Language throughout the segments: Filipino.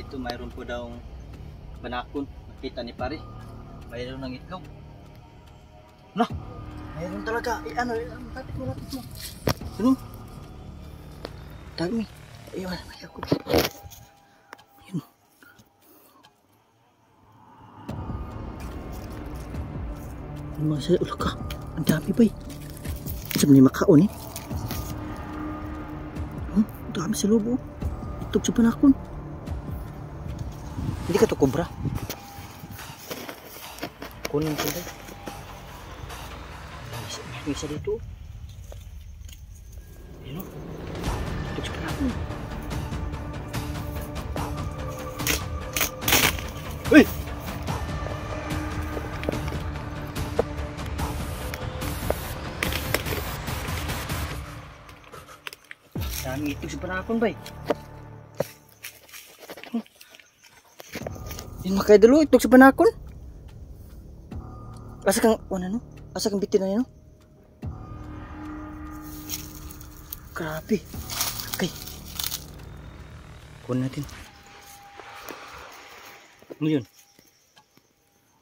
dito mayroon po daw banakon. Nakita ni pare. Mayroon ng itlog. Nah, mayroon talaga. Ano, tapit mo. Ano? Dami. Ayun, may ako. Ayun. Mga sa ulo ka. Ang dami ba eh. Sabi ni makaon eh. Ang dami sa lobo. Itlog sa banakon. Hindi ka to kubra. Kunin ko dahil. May isa dito. Ayun o. Itlog sa banakon. Uy! Daming itlog sa banakon ba eh. Yun mga kaidolo, itlog sa banakon. Asa kang, ano? Asa kang bitin na yun? Grabe. Okay. Kunin natin. Ano yun?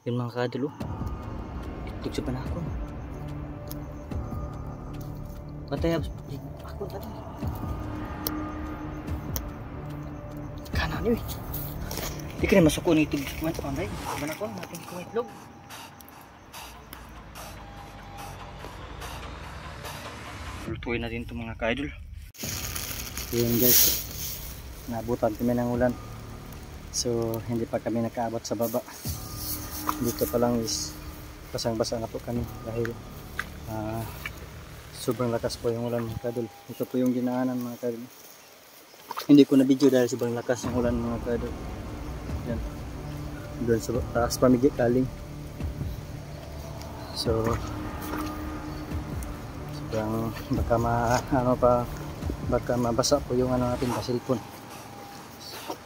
Yun mga kaidolo. Itlog sa banakon. Patay ako tadi. Kanan yun. Di ka na masuko ni itlog sa panday. Banakon, natin kung itlog. Lutuin natin ito mga ka-idol. Yun guys, naabutan kami ng ulan, so hindi pa kami nakaabot sa baba. Dito pa lang is basang-basa na po kami dahil sobrang lakas po yung ulan mga ka-idol. Ito po yung dinaanan mga ka-idol. Hindi ko na video dahil sobrang lakas yung ulan mga ka-idol. Yan, doon sa taas pamigi kaling, so baka mabasa po yung ano natin sa cellphone.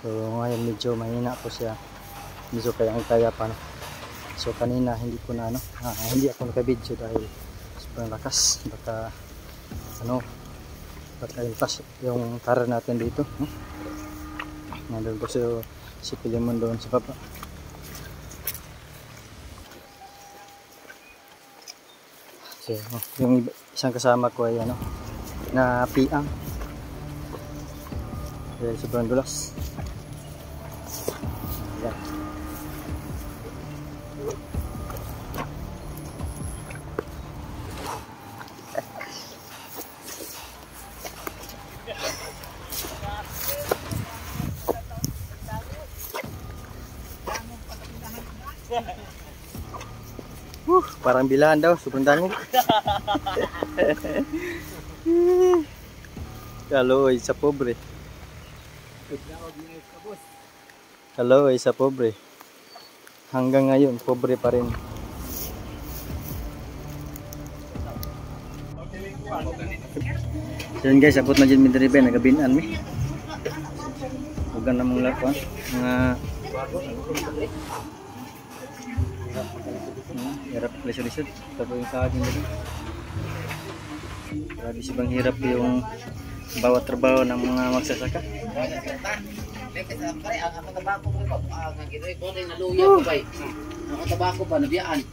So ngayon medyo mahina po siya, medyo kaya pa no? So kanina hindi ko na hindi ako naka-video dahil sobrang lakas. Baka ilpas yung tara natin dito, no? Nandun po si Pilimon doon sa baba. So, yung isang kasama ko ay na piang. Dahil sobrang dulas. Yan. Parang bilahan daw, sobrang dangog. Kaloy sa pobre. Kaloy sa pobre. Hanggang ngayon, pobre pa rin. So yun guys, abot na dyan midribe, nagabinan mi. Huwag na mong lakuan. Mga hirap lisod-lisod. Tapos yung sa akin dito. Grabe sibang hirap yung bawat trabaho ng mga magsasaka. Ang tabako pa, nabiyaan.